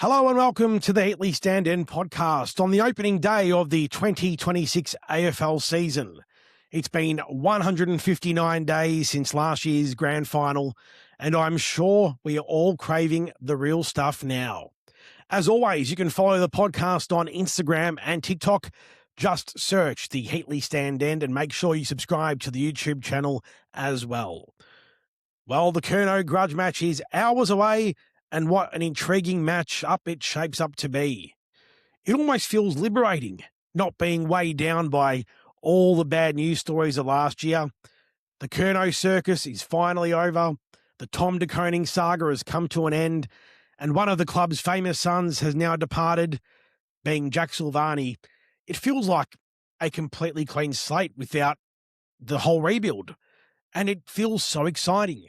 Hello and welcome to the Heatley Stand End podcast on the opening day of the 2026 AFL season. It's been 159 days since last year's grand final, and I'm sure we are all craving the real stuff now. As always, you can follow the podcast on Instagram and TikTok. Just search the Heatley Stand End and make sure you subscribe to the YouTube channel as well. Well, the Curnow grudge match is hours away, and what an intriguing match up it shapes up to be. It almost feels liberating, not being weighed down by all the bad news stories of last year. The Curnow circus is finally over. The Tom de Koning saga has come to an end, and one of the club's famous sons has now departed, being Jack Silvani. It feels like a completely clean slate without the whole rebuild, and it feels so exciting.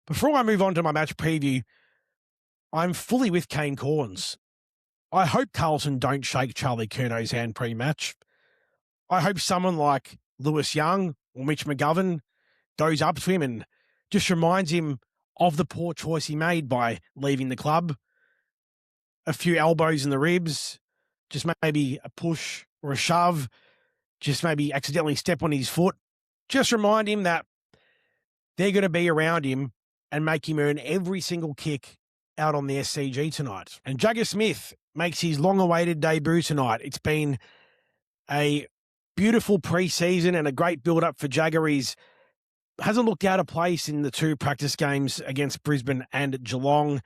Before I move on to my match preview, I'm fully with Kane Corns. I hope Carlton don't shake Charlie Curnow's hand pre-match. I hope someone like Lewis Young or Mitch McGovern goes up to him and just reminds him of the poor choice he made by leaving the club. A few elbows in the ribs, just maybe a push or a shove, just maybe accidentally step on his foot. Just remind him that they're going to be around him and make him earn every single kick out on the SCG tonight. And Jagger Smith makes his long-awaited debut tonight. It's been a beautiful pre-season and a great build-up for Jagger. He hasn't looked out of place in the two practice games against Brisbane and Geelong,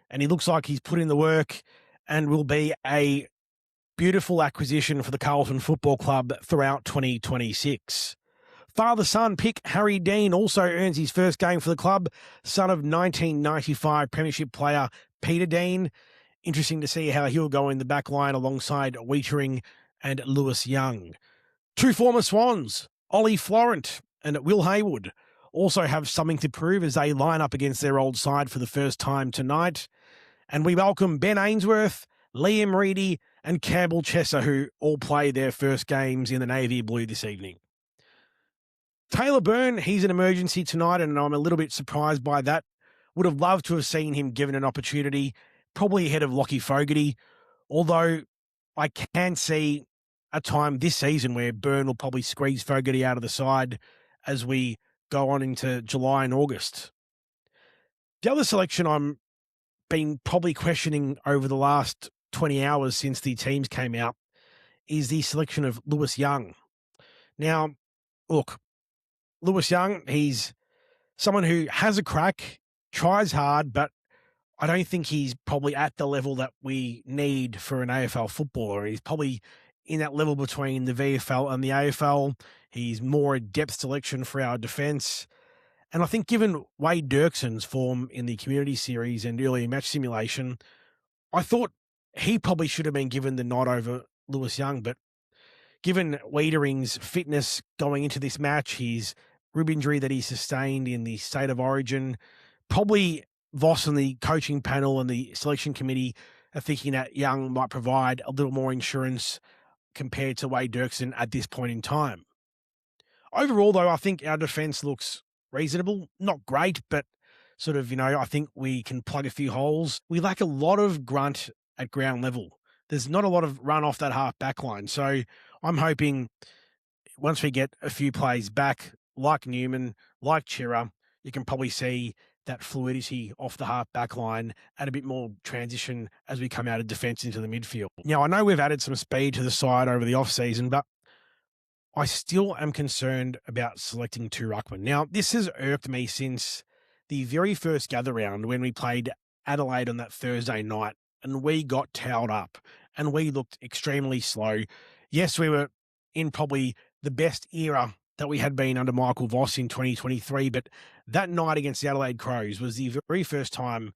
and he looks like he's put in the work and will be a beautiful acquisition for the Carlton Football Club throughout 2026. Father-son pick Harry Dean also earns his first game for the club, son of 1995 premiership player Peter Dean. Interesting to see how he'll go in the back line alongside Wiedering and Lewis Young. Two former Swans, Ollie Florent and Will Haywood, also have something to prove as they line up against their old side for the first time tonight. And we welcome Ben Ainsworth, Liam Reedy and Campbell Chesser, who all play their first games in the navy blue this evening. Taylor Byrne, he's an emergency tonight, and I'm a little bit surprised by that. Would have loved to have seen him given an opportunity, probably ahead of Lockie Fogarty, although I can see a time this season where Byrne will probably squeeze Fogarty out of the side as we go on into July and August. The other selection I'm been probably questioning over the last 20 hours since the teams came out is the selection of Lewis Young. Now, look, Lewis Young, he's someone who has a crack, tries hard, but I don't think he's probably at the level that we need for an AFL footballer. He's probably in that level between the VFL and the AFL. He's more a depth selection for our defence. And I think given Wade Dirkson's form in the community series and earlier match simulation, I thought he probably should have been given the nod over Lewis Young, but given Wiedering's fitness going into this match, his rib injury that he sustained in the State of Origin, probably Voss and the coaching panel and the selection committee are thinking that Young might provide a little more insurance compared to Wade Dirkson at this point in time. Overall, though, I think our defence looks reasonable. Not great, but sort of, I think we can plug a few holes. We lack a lot of grunt at ground level. There's not a lot of run off that half back line. So I'm hoping once we get a few plays back, like Newman, like Chira, you can probably see that fluidity off the half back line and a bit more transition as we come out of defence into the midfield. Now, I know we've added some speed to the side over the off-season, but I still am concerned about selecting two ruckmen. Now, this has irked me since the very first gather round when we played Adelaide on that Thursday night and we got towed up and we looked extremely slow. Yes, we were in probably the best era that we had been under Michael Voss in 2023, but that night against the Adelaide Crows was the very first time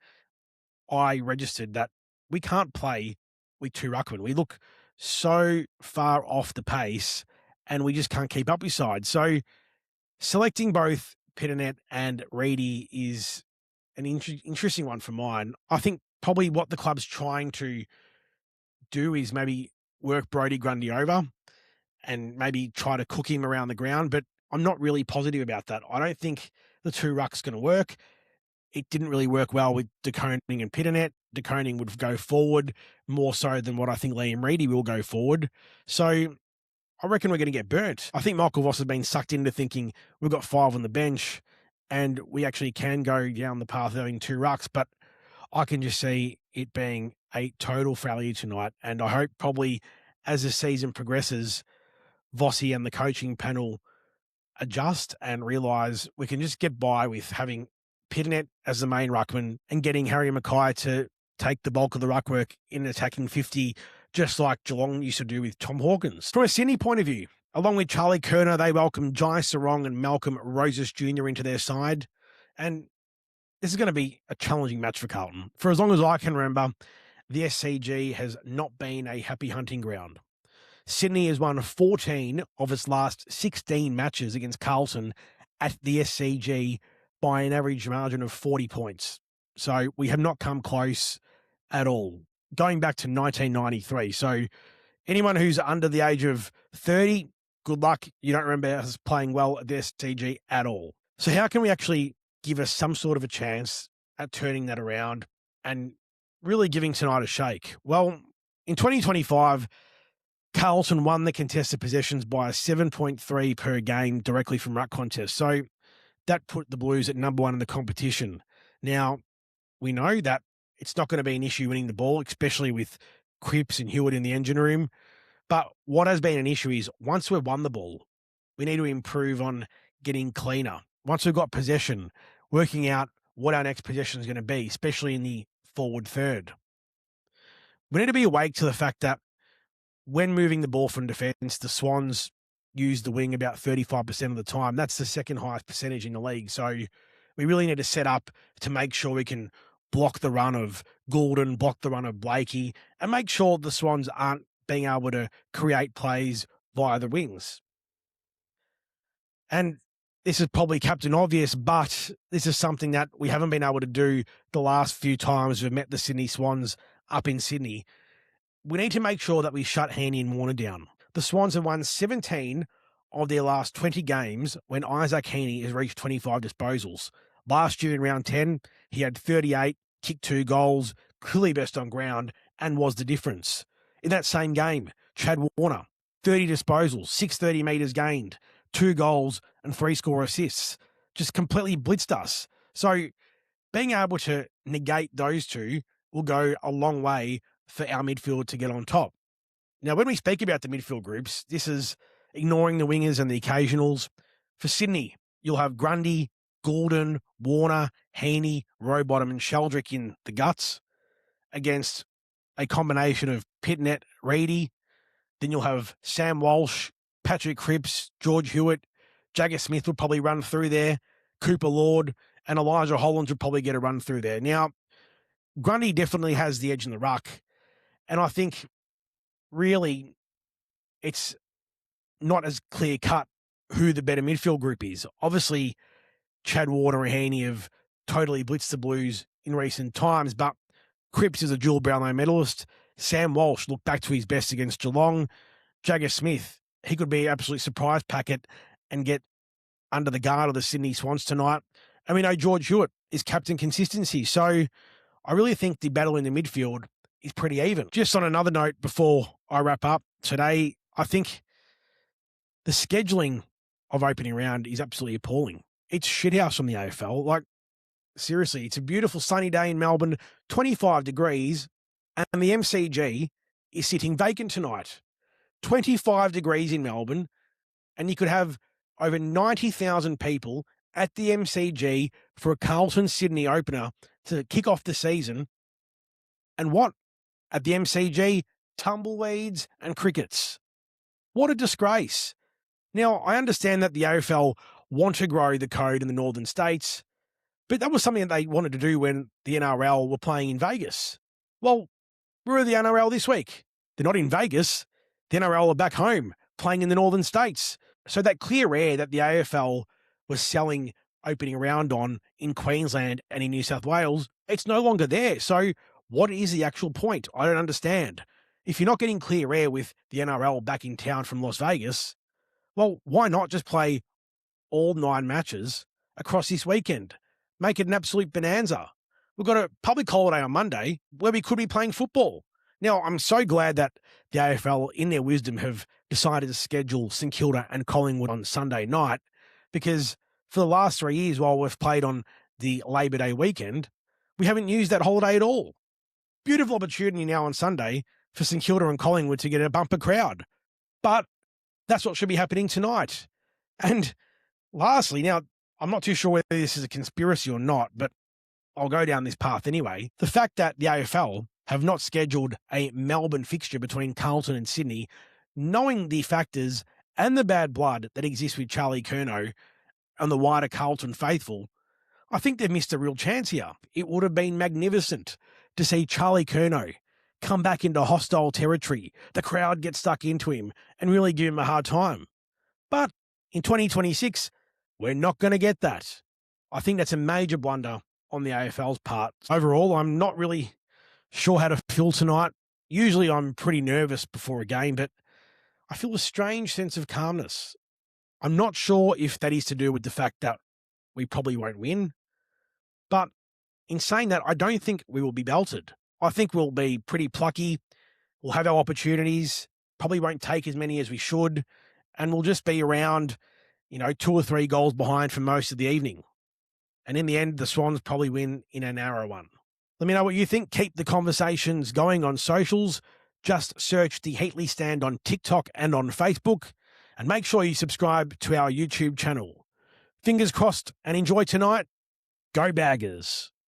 I registered that we can't play with two ruckmen. We look so far off the pace and we just can't keep up with side. So selecting both Pitternet and Reedy is an interesting one for mine. I think probably what the club's trying to do is maybe work Brodie Grundy over and maybe try to cook him around the ground, but I'm not really positive about that. I don't think the two ruck's going to work. it didn't really work well with De Koning and Pitternet. De Koning would go forward more so than what I think Liam Reedy will go forward. So I reckon we're going to get burnt. I think Michael Voss has been sucked into thinking we've got 5 on the bench and we actually can go down the path of having 2 rucks, but I can just see it being a total failure tonight. And I hope probably as the season progresses, Vossi and the coaching panel adjust and realise we can just get by with having Pitternet as the main ruckman and getting Harry Mackay to take the bulk of the ruck work in attacking 50, just like Geelong used to do with Tom Hawkins. From a Sydney point of view, along with Charlie Kerner, they welcomed Jai Sarong and Malcolm Rosas Jr. into their side. And this is going to be a challenging match for Carlton. For as long as I can remember, the SCG has not been a happy hunting ground. Sydney has won 14 of its last 16 matches against Carlton at the SCG by an average margin of 40 points. So we have not come close at all, going back to 1993. So anyone who's under the age of 30, good luck. You don't remember us playing well at the SCG at all. So how can we actually give us some sort of a chance at turning that around and really giving tonight a shake? Well, in 2025, Carlton won the contested possessions by 7.3 per game directly from ruck contests. So that put the Blues at number 1 in the competition. Now, we know that it's not going to be an issue winning the ball, especially with Cripps and Hewitt in the engine room. But what has been an issue is once we've won the ball, we need to improve on getting cleaner. Once we've got possession, working out what our next possession is going to be, especially in the forward third. We need to be awake to the fact that when moving the ball from defence, the Swans use the wing about 35% of the time. That's the second highest percentage in the league. So we really need to set up to make sure we can block the run of Goulden, block the run of Blakey, and make sure the Swans aren't being able to create plays via the wings. And this is probably Captain Obvious, but this is something that we haven't been able to do the last few times we've met the Sydney Swans up in Sydney. We need to make sure that we shut Haney and Warner down. The Swans have won 17 of their last 20 games when Isaac Heaney has reached 25 disposals. Last year in round 10, he had 38, kicked 2 goals, clearly best on ground, and was the difference. In that same game, Chad Warner, 30 disposals, 630 metres gained, 2 goals and 3 score assists. Just completely blitzed us. So being able to negate those two will go a long way for our midfield to get on top. Now, when we speak about the midfield groups, this is ignoring the wingers and the occasionals. For Sydney, you'll have Grundy, Goulden, Warner, Heaney, Rowbottom and Sheldrick in the guts against a combination of Pitnet, Reedy. Then you'll have Sam Walsh, Patrick Cripps, George Hewitt, Jagger Smith will probably run through there, Cooper Lord, and Elijah Hollands will probably get a run through there. Now, Grundy definitely has the edge in the ruck, and I think really it's not as clear-cut who the better midfield group is. Obviously, Chad Warner and Heaney have totally blitzed the Blues in recent times, but Cripps is a dual Brownlow medalist. Sam Walsh looked back to his best against Geelong. Jagger Smith, he could be an absolute surprise packet and get under the guard of the Sydney Swans tonight. And we know George Hewitt is captain consistency. So I really think the battle in the midfield is pretty even. Just on another note, before I wrap up today, I think the scheduling of opening round is absolutely appalling. It's shithouse from the AFL. Like, seriously, it's a beautiful sunny day in Melbourne, 25 degrees, and the MCG is sitting vacant tonight. 25 degrees in Melbourne, and you could have over 90,000 people at the MCG for a Carlton-Sydney opener to kick off the season. And what? At the MCG, tumbleweeds and crickets. What a disgrace. Now, I understand that the AFL want to grow the code in the northern states, but that was something that they wanted to do when the NRL were playing in Vegas. Well, where are the NRL this week? They're not in Vegas. The NRL are back home, playing in the northern states. So that clear air that the AFL was selling opening round on in Queensland and in New South Wales, it's no longer there. So what is the actual point? I don't understand. If you're not getting clear air with the NRL back in town from Las Vegas, well, why not just play all 9 matches across this weekend? make it an absolute bonanza. We've got a public holiday on Monday where we could be playing football. Now, I'm so glad that the AFL, in their wisdom, have decided to schedule St Kilda and Collingwood on Sunday night, because for the last 3 years, while we've played on the Labor Day weekend, we haven't used that holiday at all. Beautiful opportunity now on Sunday for St Kilda and Collingwood to get a bumper crowd. But that's what should be happening tonight. And lastly, now, I'm not too sure whether this is a conspiracy or not, but I'll go down this path anyway. The fact that the AFL have not scheduled a Melbourne fixture between Carlton and Sydney, knowing the factors and the bad blood that exists with Charlie Curnow and the wider Carlton faithful, I think they've missed a real chance here. It would have been magnificent to see Charlie Curnow come back into hostile territory, the crowd get stuck into him, and really give him a hard time. But in 2026, we're not going to get that. I think that's a major blunder on the AFL's part. Overall, I'm not really sure how to feel tonight. Usually I'm pretty nervous before a game, but I feel a strange sense of calmness. I'm not sure if that is to do with the fact that we probably won't win, but in saying that, I don't think we will be belted. I think we'll be pretty plucky. We'll have our opportunities, probably won't take as many as we should, and we'll just be around, 2 or 3 goals behind for most of the evening. And in the end, the Swans probably win in a narrow one. Let me know what you think. Keep the conversations going on socials. Just search the Heatley Stand on TikTok and on Facebook. And make sure you subscribe to our YouTube channel. Fingers crossed and enjoy tonight. Go Baggers.